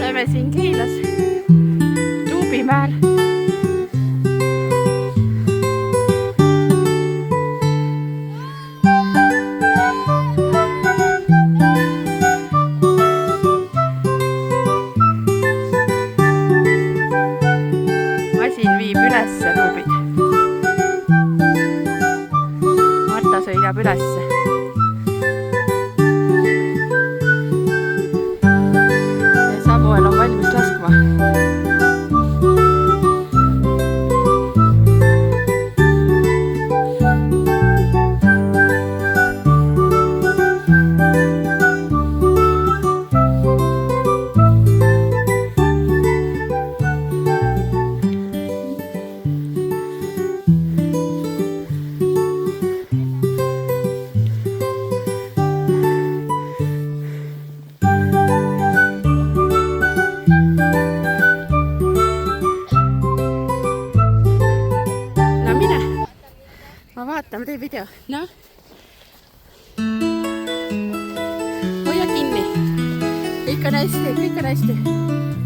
oleme siin Keilas Tuubimäel. Masin viib ülesse tuubid. Marta sõidab ülesse. Samuel on valmis laskma. Ma vaatan, ma teen video. Noh. Hoia kinni. Kõik on hästi, kõik on hästi.